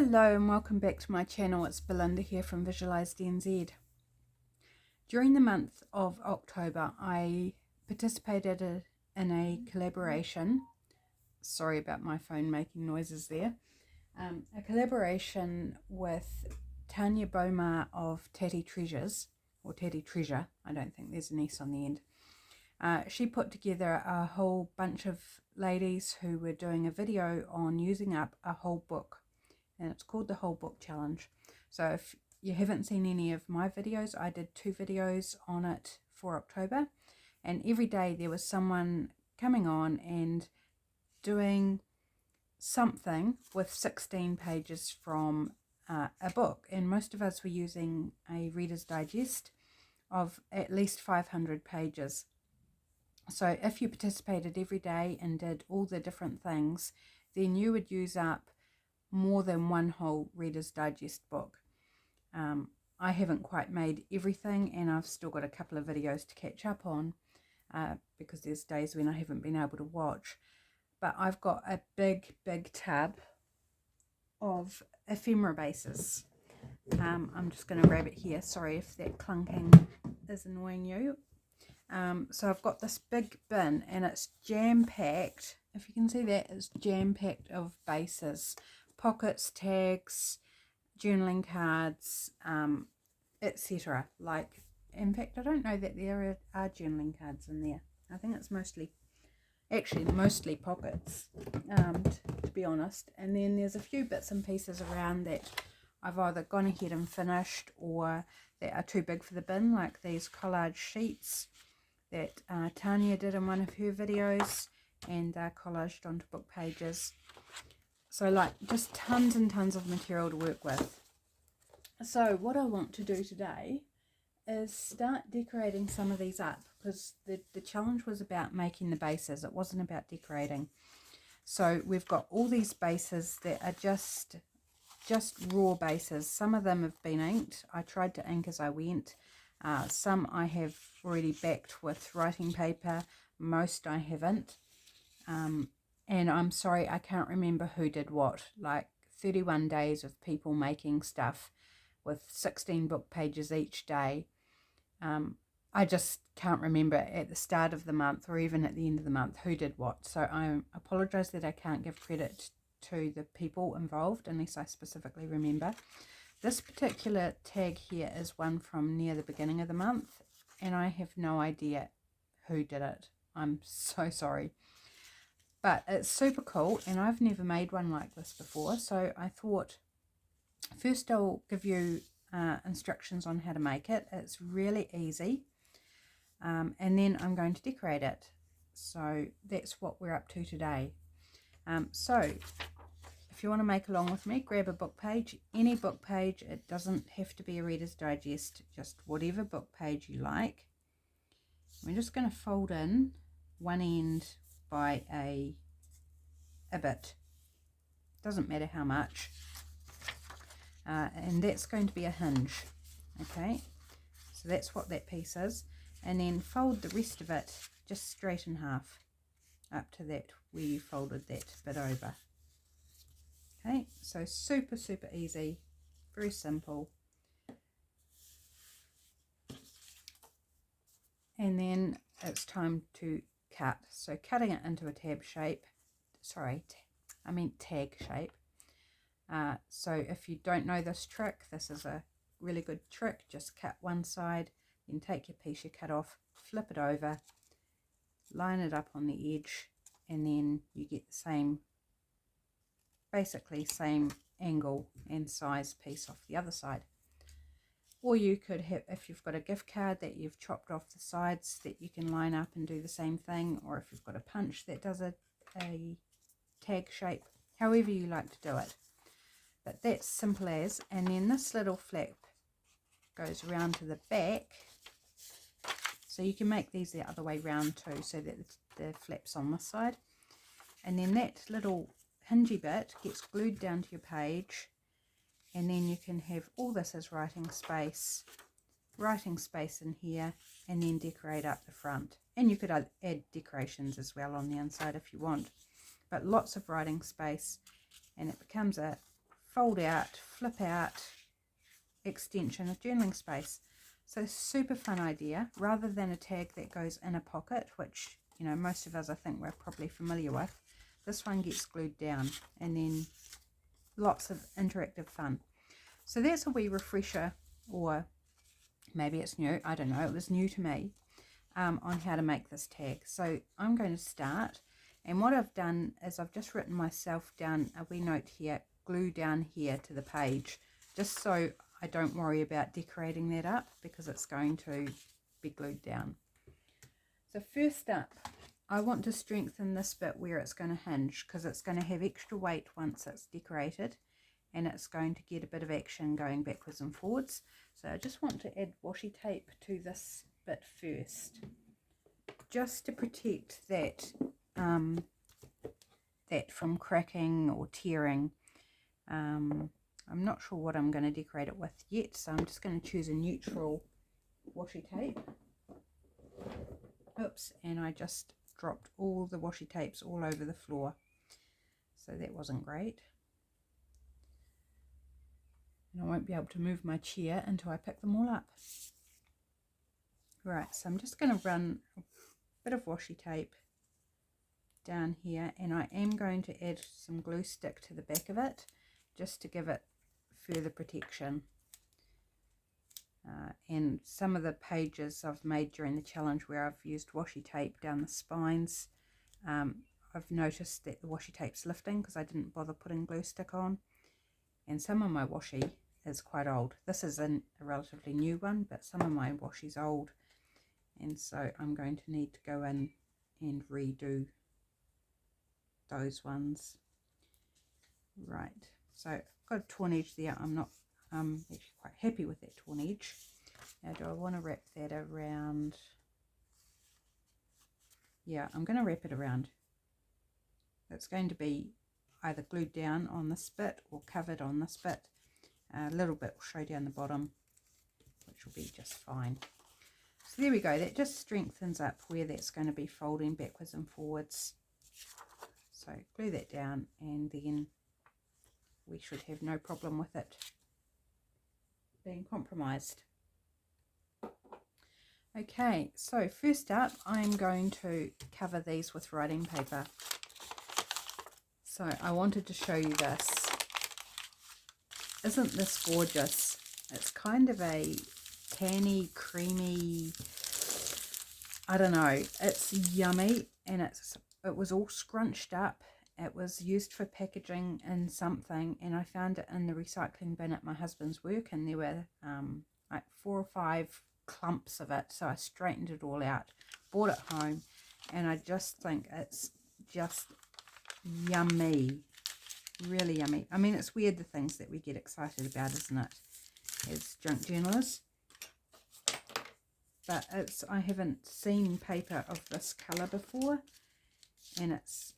Hello and welcome back to my channel. It's Belinda here from Visualised NZ. During the month of October, I participated in a collaboration. Sorry about my phone making noises there. A collaboration with Tania of Tatty Treasures, or Tatty Treasure. I don't think there's an S on the end. She put together a whole bunch of ladies who were doing a video on using up a whole book. And it's called the Whole Book Challenge. So if you haven't seen any of my videos, I did 2 videos on it for October, and every day there was someone coming on and doing something with 16 pages from a book, and most of us were using a Reader's Digest of at least 500 pages. So if you participated every day and did all the different things, then you would use up more than one whole Reader's Digest book. I haven't quite made everything, and I've still got a couple of videos to catch up on because there's days when I haven't been able to watch. But I've got a big tub of ephemera bases. I'm just going to grab it here. Sorry if that clunking is annoying you. So I've got this big bin, and it's jam-packed. If you can see that, it's jam-packed of bases. Pockets, tags, journaling cards, etc. Like, in fact, I don't know that there are journaling cards in there. I think it's mostly pockets, to be honest. And then there's a few bits and pieces around that I've either gone ahead and finished or that are too big for the bin, like these collage sheets that Tania did in one of her videos and collaged onto book pages. So like just tons and tons of material to work with. So what I want to do today is start decorating some of these up, because the challenge was about making the bases. It wasn't about decorating. So we've got all these bases that are just raw bases. Some of them have been inked. I tried to ink as I went. Some I have already backed with writing paper. Most I haven't. And I'm sorry, I can't remember who did what. Like 31 days of people making stuff with 16 book pages each day. I just can't remember at the start of the month or even at the end of the month who did what. So I apologise that I can't give credit to the people involved unless I specifically remember. This particular tag here is one from near the beginning of the month, and I have no idea who did it. I'm so sorry. But it's super cool, and I've never made one like this before. So I thought first I'll give you instructions on how to make it. It's really easy. And then I'm going to decorate it. So that's what we're up to today. So if you want to make along with me, grab a book page, any book page. It doesn't have to be a Reader's Digest, just whatever book page you like. We're just going to fold in one end by a bit, doesn't matter how much, and that's going to be a hinge. Okay, so that's what that piece is, and then fold the rest of it just straight in half up to that where you folded that bit over. Okay, so super easy, very simple. And then it's time to cut. So cutting it into a tag shape. So if you don't know this trick, this is a really good trick. Just cut one side, then take your piece you cut off, flip it over, line it up on the edge, and then you get the same, basically same angle and size piece off the other side. Or you could have, if you've got a gift card that you've chopped off the sides, that you can line up and do the same thing. Or if you've got a punch that does a tag shape, however you like to do it. But that's simple as. And then this little flap goes around to the back. So you can make these the other way round too, so that the flap's on this side. And then that little hingy bit gets glued down to your page. And then you can have all this as writing space in here, and then decorate up the front. And you could add decorations as well on the inside if you want. But lots of writing space, and it becomes a fold out, flip out extension of journaling space. So super fun idea, rather than a tag that goes in a pocket, which, you know, most of us I think we're probably familiar with. This one gets glued down, and then lots of interactive fun. So that's a wee refresher, or maybe it's new, I don't know, it was new to me, on how to make this tag. So I'm going to start, and what I've done is I've just written myself down a wee note here, glue down here to the page, just so I don't worry about decorating that up, because it's going to be glued down. So first up, I want to strengthen this bit where it's going to hinge, because it's going to have extra weight once it's decorated, and it's going to get a bit of action going backwards and forwards. So I just want to add washi tape to this bit first, just to protect that that from cracking or tearing. I'm not sure what I'm going to decorate it with yet, so I'm just going to choose a neutral washi tape. Oops, and I just dropped all the washi tapes all over the floor, so that wasn't great. And I won't be able to move my chair until I pick them all up. Right, so I'm just going to run a bit of washi tape down here, and I am going to add some glue stick to the back of it, just to give it further protection. And some of the pages I've made during the challenge where I've used washi tape down the spines, I've noticed that the washi tape's lifting because I didn't bother putting glue stick on. And some of my washi is quite old. This is a relatively new one, but some of my washi's old, and so I'm going to need to go in and redo those ones. Right, so I've got a torn edge there. I'm actually quite happy with that torn edge. Now, do I want to wrap that around? Yeah, I'm going to wrap it around. It's going to be either glued down on this bit or covered on this bit. A little bit will show down the bottom, which will be just fine. So there we go. That just strengthens up where that's going to be folding backwards and forwards. So glue that down, and then we should have no problem with it being compromised. Okay, so first up, I'm going to cover these with writing paper. So I wanted to show you this. Isn't this gorgeous? It's kind of a tanny, creamy, I don't know, it's yummy, and it was all scrunched up. It was used for packaging in something, and I found it in the recycling bin at my husband's work, and there were like 4 or 5 clumps of it, so I straightened it all out, brought it home, and I just think it's just yummy, really yummy. I mean, it's weird the things that we get excited about, isn't it, as junk journalists? But I haven't seen paper of this colour before, and it's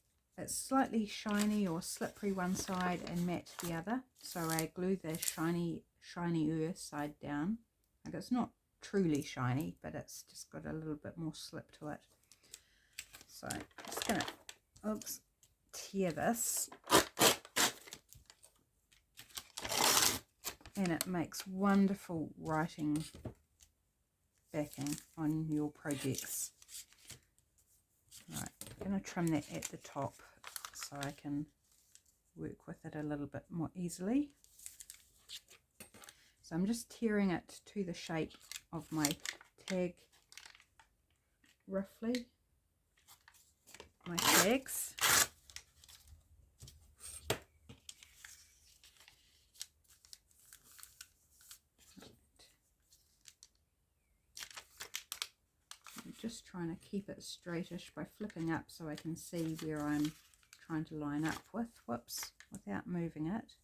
slightly shiny or slippery one side and matte the other. So I glue the shinier side down. Like, it's not truly shiny, but it's just got a little bit more slip to it. So I'm just gonna tear this, and it makes wonderful writing backing on your projects. Right, I'm going to trim that at the top so I can work with it a little bit more easily. So I'm just tearing it to the shape of my tag, roughly, my tags. Just trying to keep it straightish by flipping up so I can see where I'm trying to line up with, whoops, without moving it,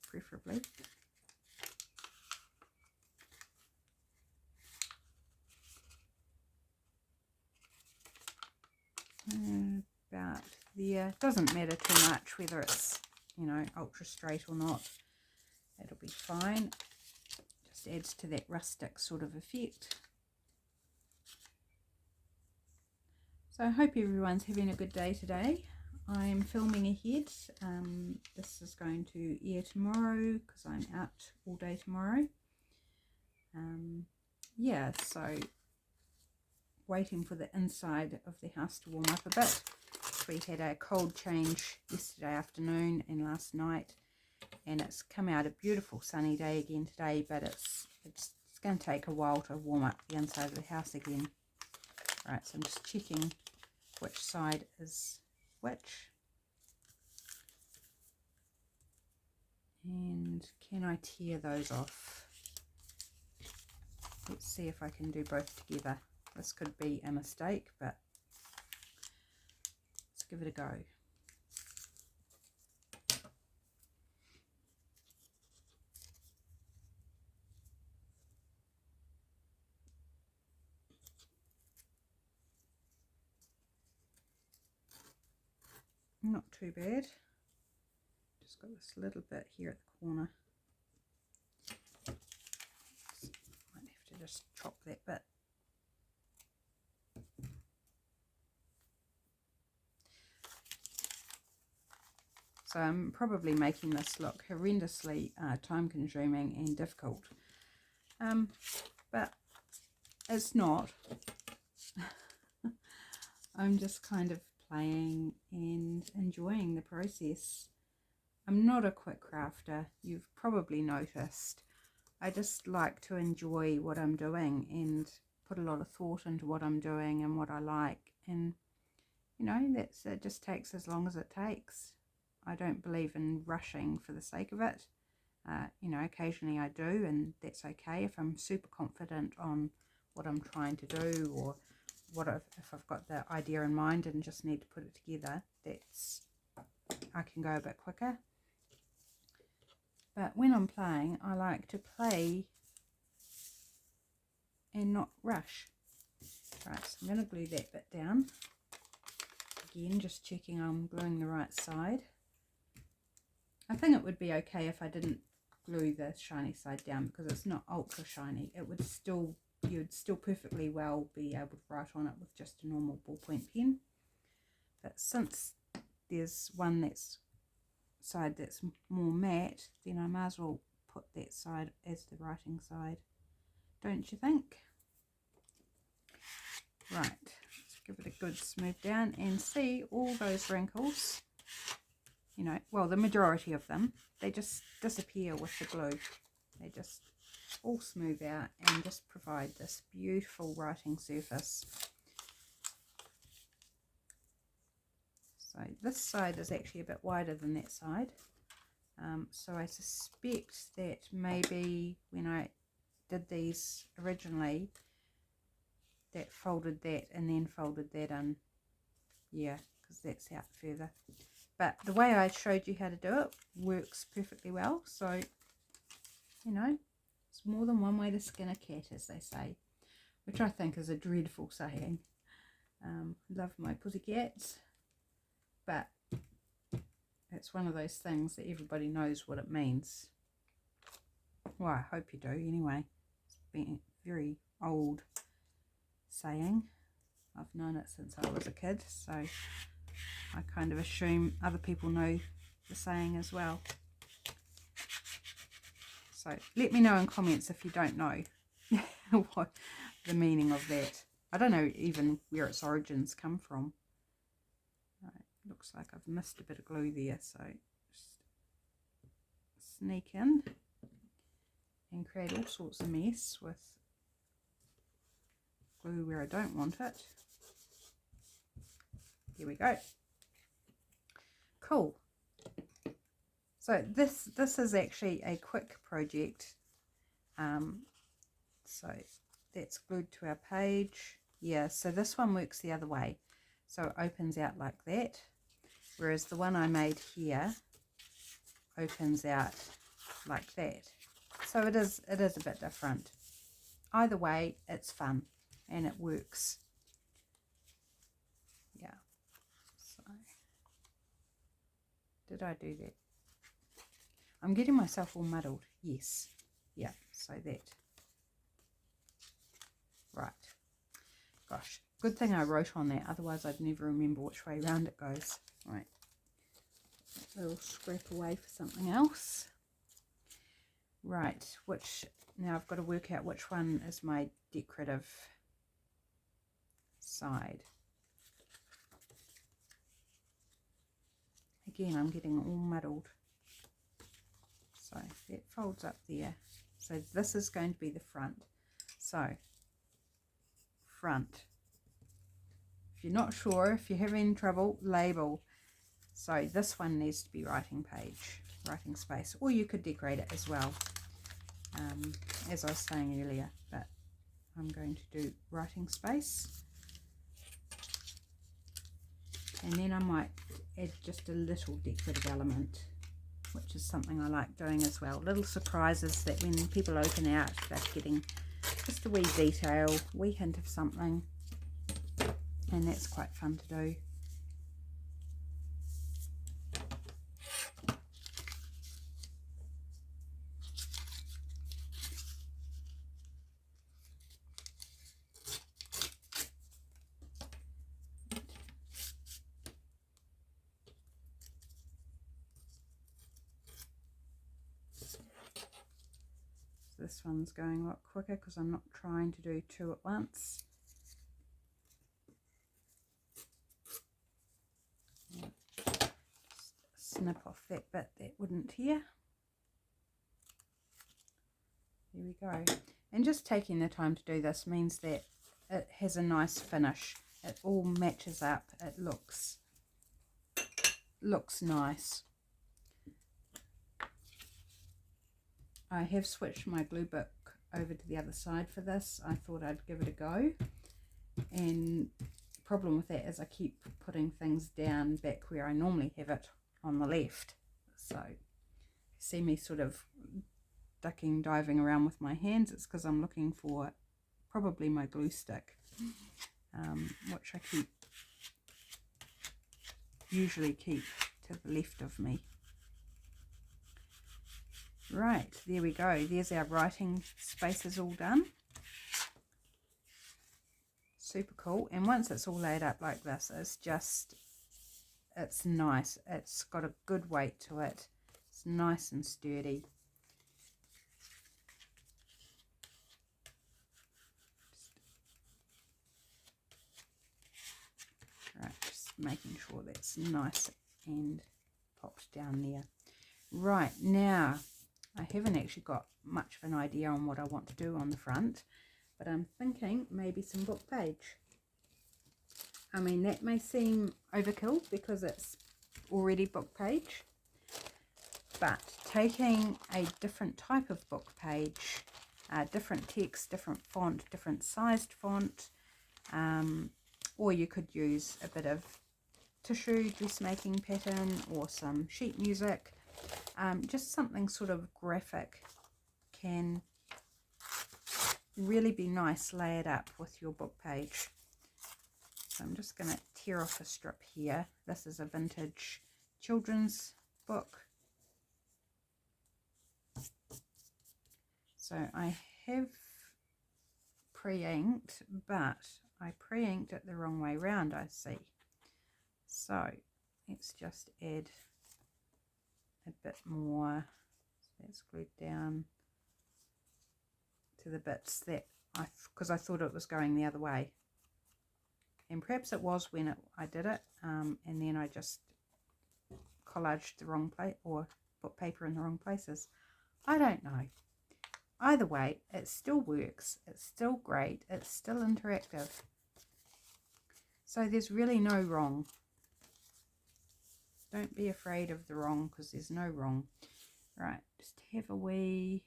preferably. About there. Doesn't matter too much whether it's, you know, ultra straight or not. It'll be fine. Just adds to that rustic sort of effect. So I hope everyone's having a good day today. I'm filming ahead. This is going to air tomorrow because I'm out all day tomorrow. Yeah, so waiting for the inside of the house to warm up a bit. We had a cold change yesterday afternoon and last night, and it's come out a beautiful sunny day again today, but it's going to take a while to warm up the inside of the house again. Right, so I'm just checking which side is which. And can I tear those off? Let's see if I can do both together. This could be a mistake, but let's give it a go. Not too bad. Just got this little bit here at the corner. Might have to just chop that bit. So I'm probably making this look horrendously time consuming and difficult, but it's not. I'm just kind of playing and enjoying the process. I'm not a quick crafter, you've probably noticed. I just like to enjoy what I'm doing and put a lot of thought into what I'm doing and what I like, and you know, it just takes as long as it takes. I don't believe in rushing for the sake of it. You know, occasionally I do, and that's okay if I'm super confident on what I'm trying to do, or if I've got the idea in mind and just need to put it together. I can go a bit quicker. But when I'm playing, I like to play and not rush. Right, so I'm going to glue that bit down. Again, just checking I'm gluing the right side. I think it would be okay if I didn't glue the shiny side down, because it's not ultra shiny. You'd still perfectly well be able to write on it with just a normal ballpoint pen. But since there's one side that's more matte, then I might as well put that side as the writing side, don't you think? Right, let's give it a good smooth down and see all those wrinkles. You know, well, the majority of them, they just disappear with the glue. They just all smooth out and just provide this beautiful writing surface. So this side is actually a bit wider than that side. So I suspect that maybe when I did these originally, that folded that and then folded that in. Yeah, because that's out further. But the way I showed you how to do it works perfectly well. So, you know, it's more than one way to skin a cat, as they say, which I think is a dreadful saying. Love my pussycats, but it's one of those things that everybody knows what it means. Well, I hope you do anyway. It's been a very old saying. I've known it since I was a kid, so I kind of assume other people know the saying as well. So let me know in comments if you don't know what the meaning of that. I don't know even where its origins come from. Right, looks like I've missed a bit of glue there, so just sneak in and create all sorts of mess with glue where I don't want it. Here we go. Cool. So this is actually a quick project. So that's glued to our page. Yeah, so this one works the other way. So it opens out like that, whereas the one I made here opens out like that. So it is a bit different. Either way, it's fun and it works. Yeah. So did I do that? I'm getting myself all muddled. Yes. Yeah, so that. Right. Gosh, good thing I wrote on that, otherwise I'd never remember which way round it goes. Right, little scrap away for something else. Right, now I've got to work out which one is my decorative side. Again, I'm getting all muddled. So that folds up there. So this is going to be the front. So front. If you're not sure, if you're having trouble, label. So this one needs to be writing space, or you could decorate it as well, as I was saying earlier, but I'm going to do writing space. And then I might add just a little decorative element, which is something I like doing as well. Little surprises that when people open out, they're getting just a wee detail, wee hint of something, and that's quite fun to do. This one's going a lot quicker because I'm not trying to do two at once. Just snip off that bit that wouldn't here. There we go. And just taking the time to do this means that it has a nice finish. It all matches up. It looks nice. I have switched my glue book over to the other side for this. I thought I'd give it a go, and the problem with that is I keep putting things down back where I normally have it on the left. So you see me sort of diving around with my hands. It's because I'm looking for probably my glue stick, which I usually keep to the left of me. Right, there we go. There's our writing spaces all done. Super cool. And once it's all laid up like this, it's nice. It's got a good weight to it. It's nice and sturdy. Right, just making sure that's nice and popped down there. Right, now I haven't actually got much of an idea on what I want to do on the front, but I'm thinking maybe some book page. I mean, that may seem overkill because it's already book page, but taking a different type of book page, different text, different font, different sized font, or you could use a bit of tissue dressmaking pattern or some sheet music. Just something sort of graphic can really be nice layered up with your book page. So I'm just going to tear off a strip here. This is a vintage children's book. So I have pre-inked, but I pre-inked it the wrong way round, I see. So let's just add a bit more. So that's glued down to the bits that because I thought it was going the other way, and perhaps it was when I did it, and then I just collaged the wrong place or put paper in the wrong places. I don't know. Either way, it still works. It's still great. It's still interactive. So there's really no wrong. Don't be afraid of the wrong, because there's no wrong. Right, just have a wee...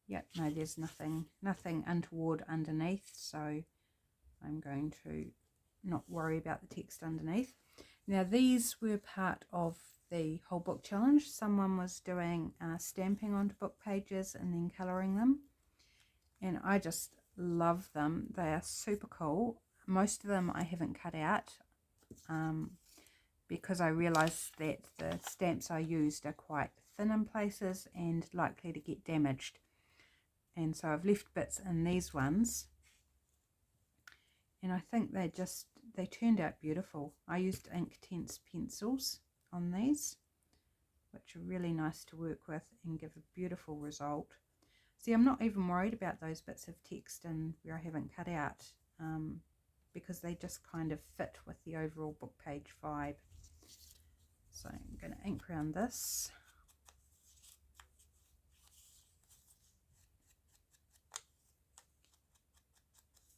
Yep, no, there's nothing untoward underneath, so I'm going to not worry about the text underneath. Now, these were part of the whole book challenge. Someone was doing stamping onto book pages and then colouring them, and I just love them. They are super cool. Most of them I haven't cut out, because I realised that the stamps I used are quite thin in places and likely to get damaged. And so I've left bits in these ones. And I think they turned out beautiful. I used Inktense pencils on these, which are really nice to work with and give a beautiful result. See, I'm not even worried about those bits of text and where I haven't cut out, because they just kind of fit with the overall book page vibe. So I'm going to ink around this.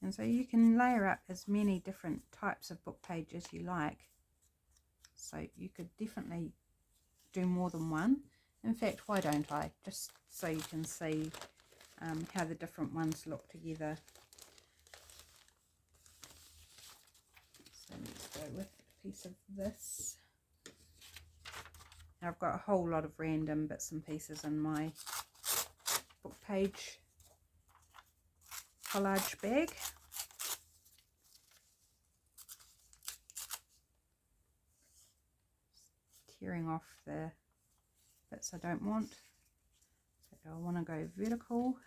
And so you can layer up as many different types of book pages you like. So you could definitely do more than one. In fact, why don't I? Just so you can see how the different ones look together. So let's go with a piece of this. Now I've got a whole lot of random bits and pieces in my book page collage bag. Tearing off the bits I don't want. So I want to go vertical.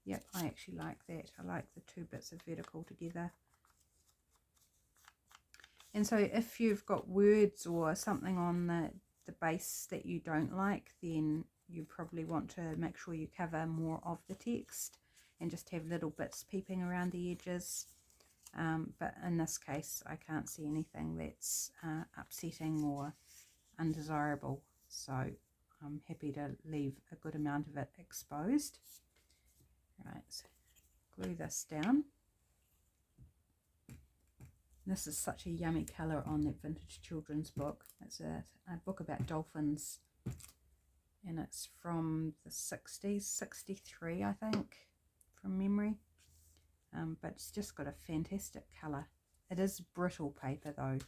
Yep, I actually like that. I like the two bits of vertical together. And so if you've got words or something on the base that you don't like, then you probably want to make sure you cover more of the text and just have little bits peeping around the edges. But in this case, I can't see anything that's upsetting or undesirable. So I'm happy to leave a good amount of it exposed. Right, so glue this down. This is such a yummy colour on that vintage children's book. It's a book about dolphins, and it's from the 60s, 63 I think, from memory. But it's just got a fantastic colour. It is brittle paper though.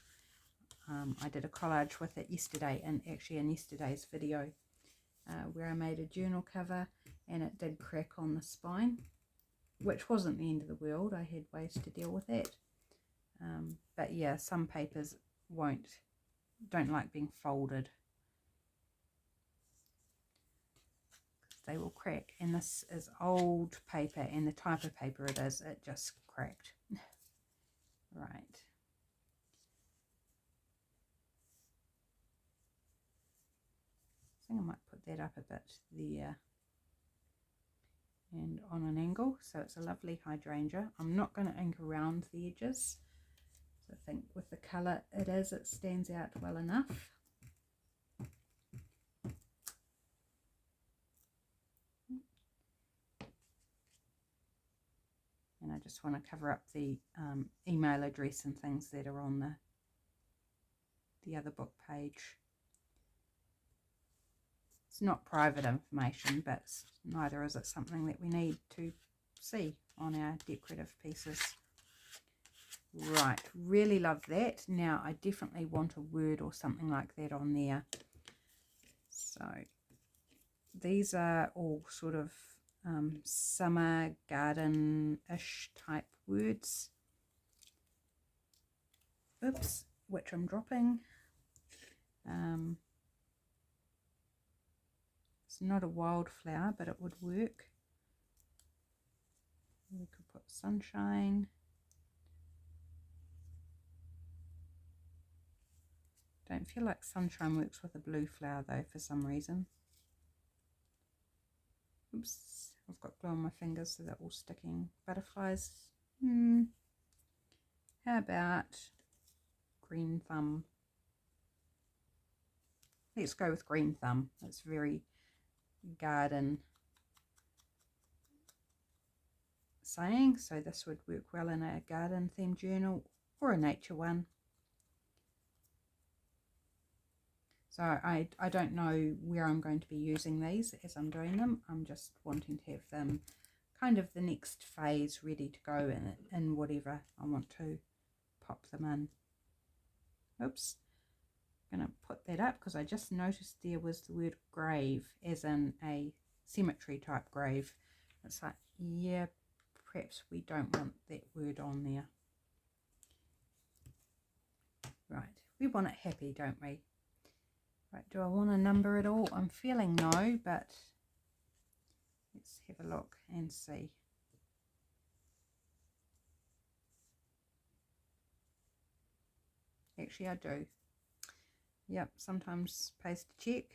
I did a collage with it yesterday, and actually in yesterday's video where I made a journal cover, and it did crack on the spine, which wasn't the end of the world. I had ways to deal with that. But yeah, some papers don't like being folded. They will crack, and this is old paper, and the type of paper it is, it just cracked. Right. I think I might put that up a bit there and on an angle, so it's a lovely hydrangea. I'm not going to ink around the edges. So I think with the colour it stands out well enough. And I just want to cover up the email address and things that are on the other book page. It's not private information, but neither is it something that we need to see on our decorative pieces. Right, really love that. Now I definitely want a word or something like that on there. So these are all sort of summer garden-ish type words. Oops, which I'm dropping. It's not a wildflower, but it would work. We could put sunshine. Don't feel like sunshine works with a blue flower though for some reason. Oops, I've got glue on my fingers so they're all sticking. Butterflies. How about green thumb? Let's go with green thumb. It's very garden saying, so this would work well in a garden themed journal or a nature one. So I don't know where I'm going to be using these as I'm doing them. I'm just wanting to have them kind of the next phase ready to go in whatever I want to pop them in. Oops, I'm going to put that up because I just noticed there was the word grave, as in a cemetery type grave. It's like, yeah, perhaps we don't want that word on there. Right, we want it happy, don't we? Right, do I want to number it all? I'm feeling no, but let's have a look and see. Actually, I do. Yep, sometimes pays to check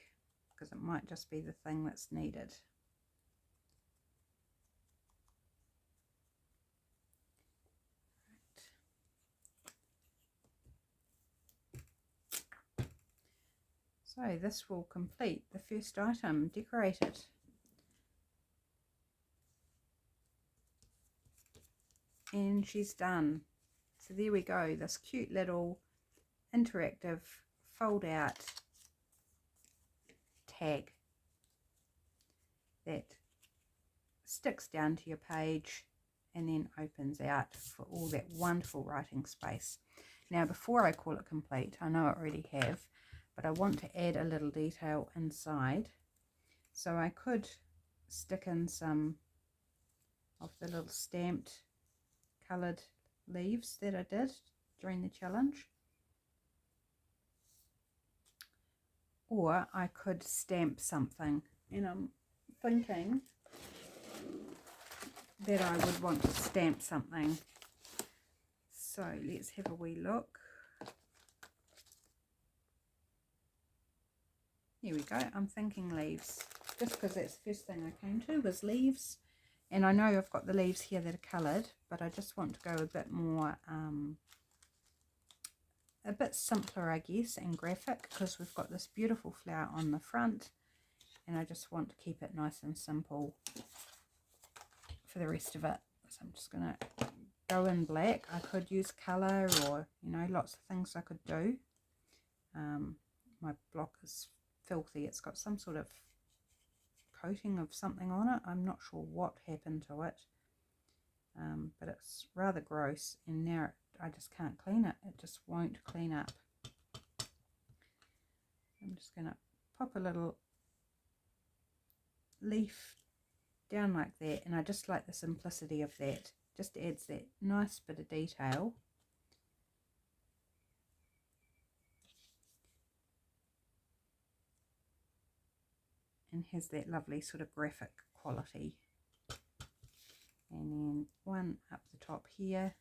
because it might just be the thing that's needed. So this will complete the first item, decorated. And she's done. So there we go, this cute little interactive fold out tag that sticks down to your page and then opens out for all that wonderful writing space. Now before I call it complete, I know I already have, but I want to add a little detail inside. So I could stick in some of the little stamped coloured leaves that I did during the challenge, or I could stamp something, and I'm thinking that I would want to stamp something. So let's have a wee look. Here we go. I'm thinking leaves, just because that's the first thing I came to was leaves. And I know I've got the leaves here that are coloured, but I just want to go a bit more, a bit simpler, I guess, and graphic, because we've got this beautiful flower on the front, and I just want to keep it nice and simple for the rest of it. So I'm just going to go in black. I could use colour, or, you know, lots of things I could do. My block is filthy. It's got some sort of coating of something on it. I'm not sure what happened to it, but it's rather gross, and now I just can't clean it. It just won't clean up. I'm just going to pop a little leaf down like that, and I just like the simplicity of that. Just adds that nice bit of detail. And has that lovely sort of graphic quality. And then one up the top here.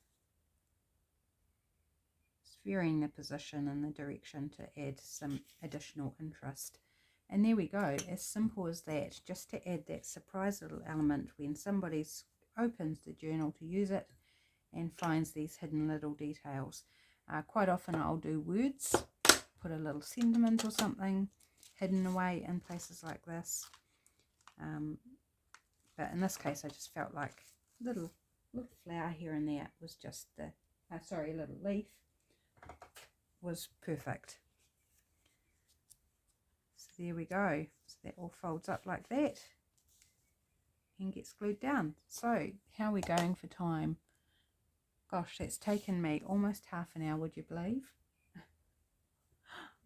Just varying the position and the direction to add some additional interest. And there we go, as simple as that, just to add that surprise little element when somebody opens the journal to use it and finds these hidden little details. Quite often I'll do words, put a little sentiment or something hidden away in places like this, but in this case I just felt like little flower here and there was just the sorry, a little leaf was perfect. So there we go. So that all folds up like that and gets glued down. So how are we going for time? Gosh, that's taken me almost half an hour, would you believe?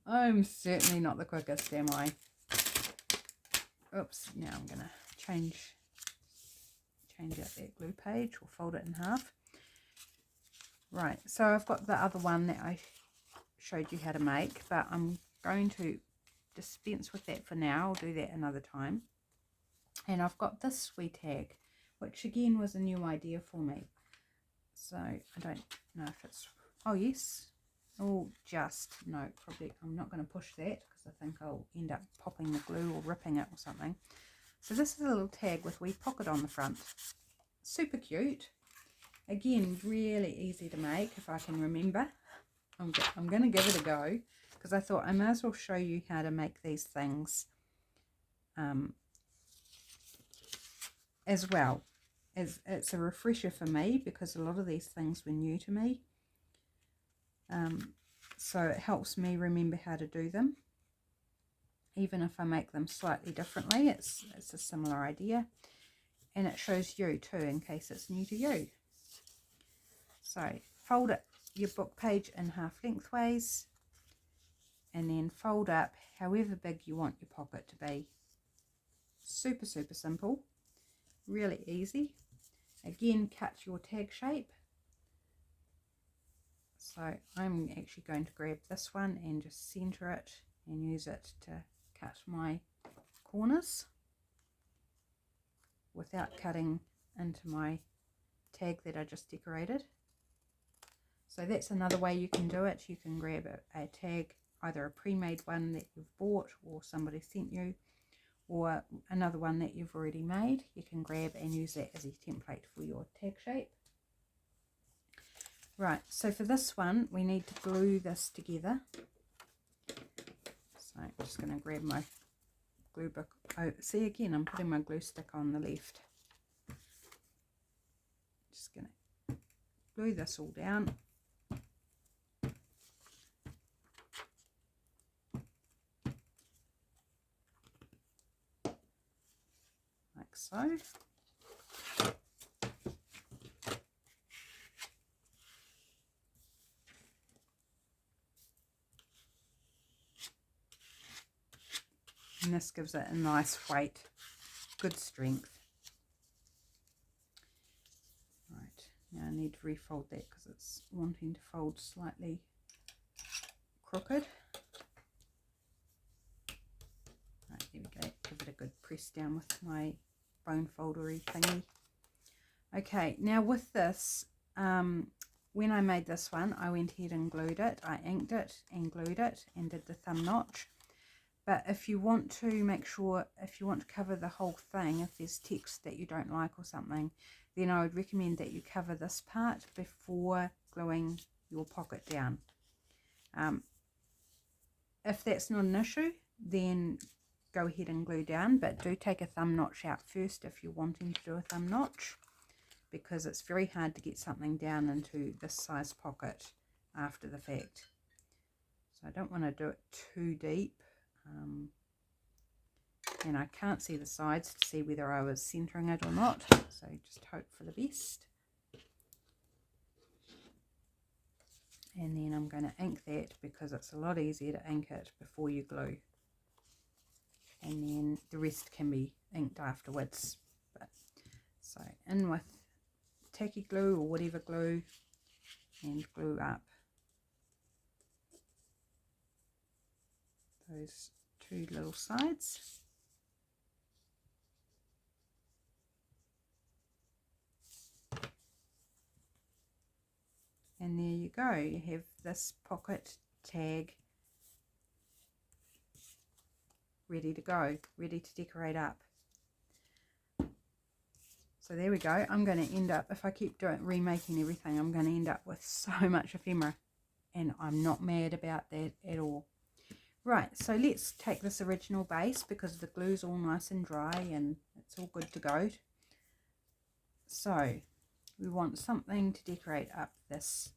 I'm certainly not the quickest, am I? Oops, now I'm going to change out that glue page, or fold it in half. Right, so I've got the other one that I showed you how to make, but I'm going to dispense with that for now. I'll do that another time. And I've got this sweet tag, which again was a new idea for me. So I don't know if it's, oh yes, oh just, no, probably I'm not going to push that because I think I'll end up popping the glue or ripping it or something. So this is a little tag with a wee pocket on the front. Super cute. Again, really easy to make if I can remember. I'm going to give it a go because I thought I might as well show you how to make these things as well. As it's a refresher for me because a lot of these things were new to me. So it helps me remember how to do them. Even if I make them slightly differently, it's a similar idea. And it shows you too in case it's new to you. So fold it, your book page in half lengthways, and then fold up however big you want your pocket to be. Super, super simple, really easy. Again, cut your tag shape. So I'm actually going to grab this one and just center it and use it to cut my corners without cutting into my tag that I just decorated. So that's another way you can do it. You can grab a tag, either a pre-made one that you've bought or somebody sent you, or another one that you've already made. You can grab and use that as a template for your tag shape. Right, so for this one we need to glue this together. So I'm just going to grab my glue book. Oh, see, again, I'm putting my glue stick on the left. Just going to glue this all down. Like so. And this gives it a nice weight, good strength. Right, now I need to refold that because it's wanting to fold slightly crooked. Right, there we go. Give it a good press down with my bone foldery thingy. Okay, now with this, when I made this one, I went ahead and glued it. I inked it and glued it and did the thumb notch. But if you want to make sure, if you want to cover the whole thing, if there's text that you don't like or something, then I would recommend that you cover this part before gluing your pocket down. If that's not an issue, then go ahead and glue down, but do take a thumb notch out first if you're wanting to do a thumb notch, because it's very hard to get something down into this size pocket after the fact. So I don't want to do it too deep. And I can't see the sides to see whether I was centering it or not, so just hope for the best. And then I'm going to ink that because it's a lot easier to ink it before you glue, and then the rest can be inked afterwards. So in with tacky glue or whatever glue, and glue up those two little sides. And there you go, you have this pocket tag ready to go, ready to decorate up. So there we go. I'm going to end up, if I keep remaking everything, I'm going to end up with so much ephemera, and I'm not mad about that at all. Right, so let's take this original base because the glue's all nice and dry and it's all good to go. So we want something to decorate up this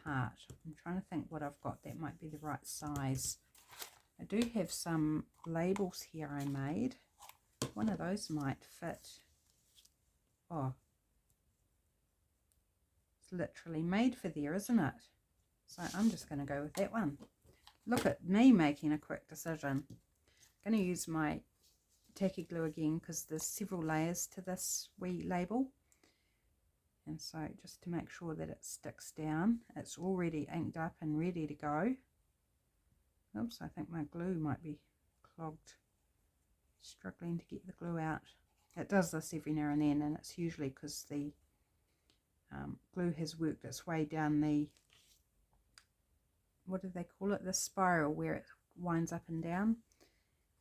part. I'm trying to think what I've got that might be the right size. I do have some labels here I made. One of those might fit. Oh, it's literally made for there, isn't it? So I'm just going to go with that one. Look at me making a quick decision. I'm going to use my tacky glue again because there's several layers to this wee label. And so just to make sure that it sticks down, it's already inked up and ready to go. Oops, I think my glue might be clogged. Struggling to get the glue out. It does this every now and then, and it's usually because the glue has worked its way down the, what do they call it, the spiral where it winds up and down,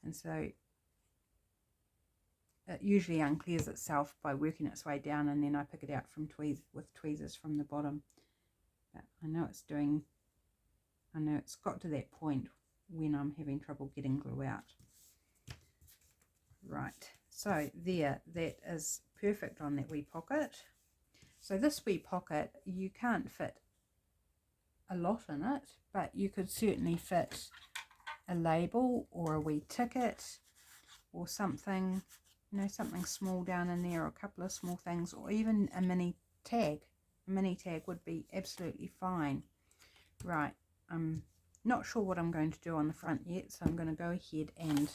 and so it usually unclears itself by working its way down, and then I pick it out from with tweezers from the bottom. But I know it's got to that point when I'm having trouble getting glue out. Right, so there, that is perfect on that wee pocket. So this wee pocket, you can't fit a lot in it, but you could certainly fit a label or a wee ticket or something, you know, something small down in there, or a couple of small things, or even a mini tag. A mini tag would be absolutely fine. Right, I'm not sure what I'm going to do on the front yet, so I'm going to go ahead and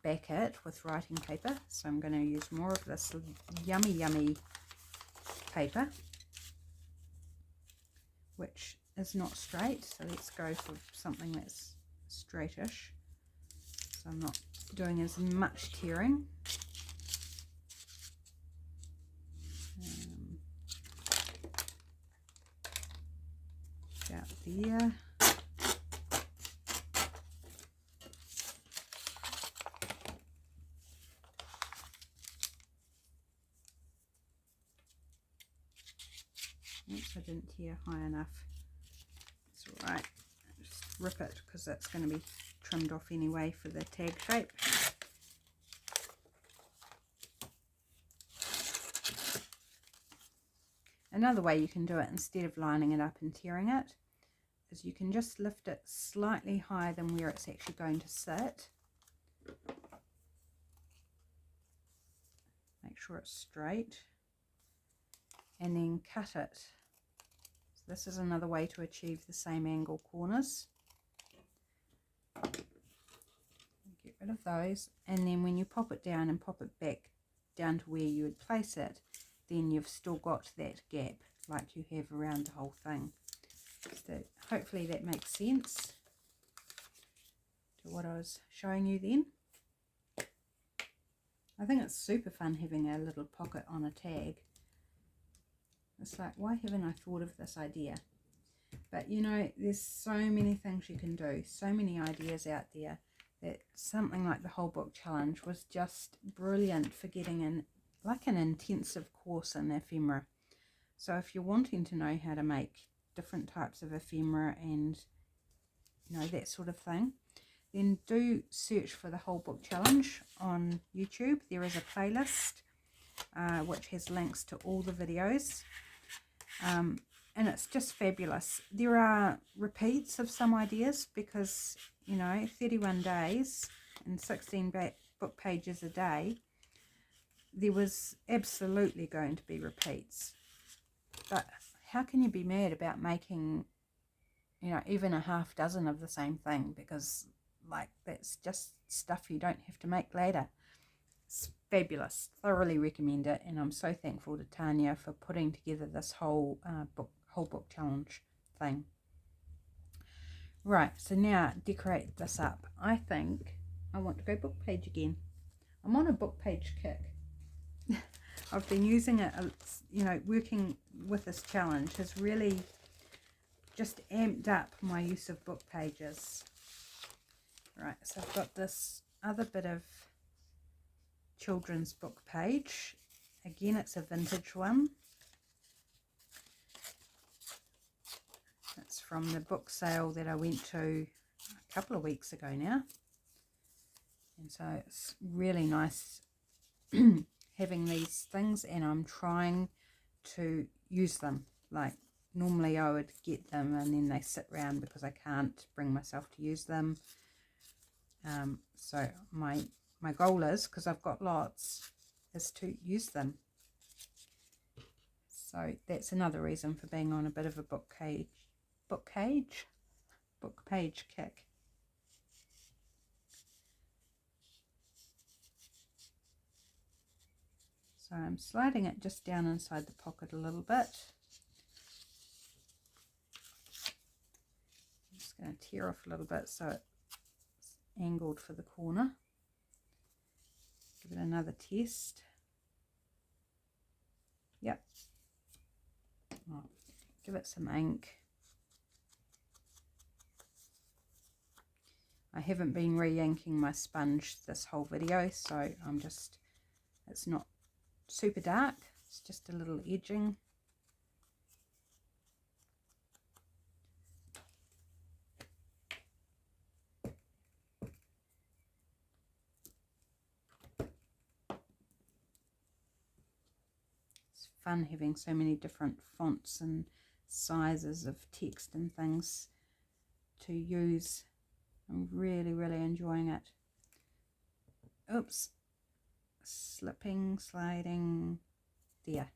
back it with writing paper. So I'm going to use more of this yummy paper, which is not straight, so let's go for something that's straightish, so I'm not doing as much tearing. there. Oops, I didn't tear high enough. It's alright. Just rip it because that's going to be trimmed off anyway for the tag shape. Another way you can do it instead of lining it up and tearing it is you can just lift it slightly higher than where it's actually going to sit. Make sure it's straight and then cut it. So this is another way to achieve the same angle corners. Get rid of those, and then when you pop it down and pop it back down to where you would place it, then you've still got that gap like you have around the whole thing. So hopefully that makes sense to what I was showing you then. I think it's super fun having a little pocket on a tag. It's like, why haven't I thought of this idea? But you know, there's so many things you can do, so many ideas out there, that something like the whole book challenge was just brilliant for getting in like an intensive course in ephemera. So if you're wanting to know how to make different types of ephemera and you know that sort of thing, then do search for the whole book challenge on YouTube. There is a playlist which has links to all the videos, and it's just fabulous. There are repeats of some ideas because, you know, 31 days and 16 book pages a day, there was absolutely going to be repeats. But how can you be mad about making, you know, even a half dozen of the same thing? Because like that's just stuff you don't have to make later. It's fabulous. Thoroughly recommend it, and I'm so thankful to Tania for putting together this whole book challenge thing. Right, so now decorate this up. I think I want to go book page again. I'm on a book page kick. I've been using it, you know, working with this challenge has really just amped up my use of book pages. Right, so I've got this other bit of children's book page. Again, it's a vintage one. It's from the book sale that I went to a couple of weeks ago now. And so it's really nice having these things, and I'm trying to use them. Like normally I would get them and then they sit around because I can't bring myself to use them. So my goal is, because I've got lots, is to use them. So that's another reason for being on a bit of a book page kick. So I'm sliding it just down inside the pocket a little bit. I'm just going to tear off a little bit so it's angled for the corner. Give it another test. Yep. Oh, give it some ink. I haven't been re-inking my sponge this whole video, so I'm just, it's not super dark, it's just a little edging. It's fun having so many different fonts and sizes of text and things to use. I'm really enjoying it. Oops, slipping, sliding, there.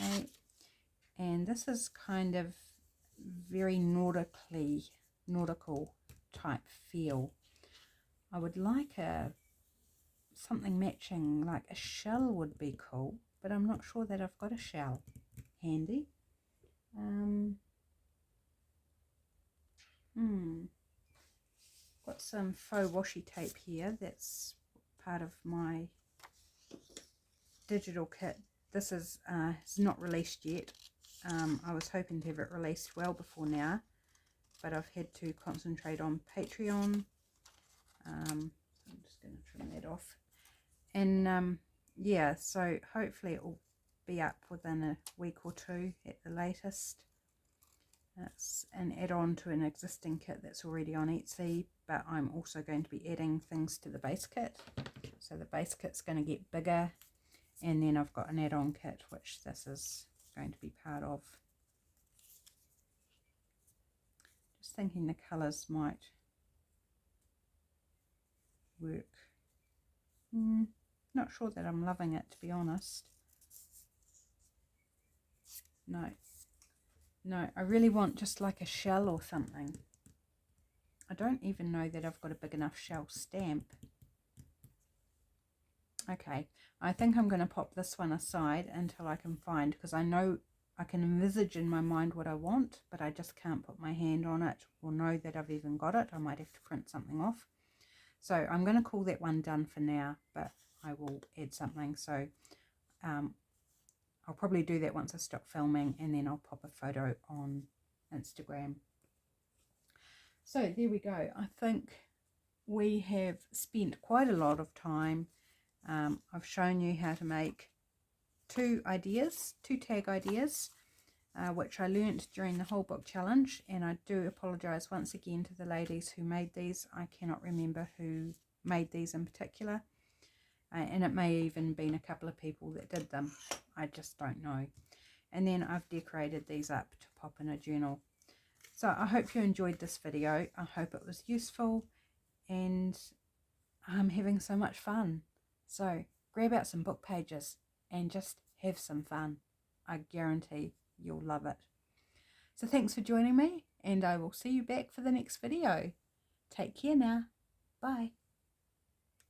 Okay, and this is kind of very nautical type feel. I would like something matching, like a shell would be cool, but I'm not sure that I've got a shell handy. Got some faux washi tape here. That's part of my digital kit this is it's not released yet. I was hoping to have it released well before now, but I've had to concentrate on Patreon. I'm just going to trim that off. And yeah, so hopefully it will be up within a week or two at the latest. It's an add-on to an existing kit that's already on Etsy, but I'm also going to be adding things to the base kit. So the base kit's going to get bigger, and then I've got an add-on kit which this is going to be part of. Just thinking the colours might work. Not sure that I'm loving it, to be honest. No, I really want just like a shell or something. I don't even know that I've got a big enough shell stamp. Okay, I think I'm going to pop this one aside until I can find, because I know I can envisage in my mind what I want, but I just can't put my hand on it or know that I've even got it. I might have to print something off. So I'm going to call that one done for now, but I will add something. So I'll probably do that once I stop filming, and then I'll pop a photo on Instagram. So there we go. I think we have spent quite a lot of time. I've shown you how to make two tag ideas, which I learnt during the whole book challenge, and I do apologise once again to the ladies who made these. I cannot remember who made these in particular, and it may even been a couple of people that did them. I just don't know. And then I've decorated these up to pop in a journal. So I hope you enjoyed this video. I hope it was useful, and I'm having so much fun. So grab out some book pages and just have some fun. I guarantee you'll love it. So thanks for joining me, and I will see you back for the next video. Take care now. Bye.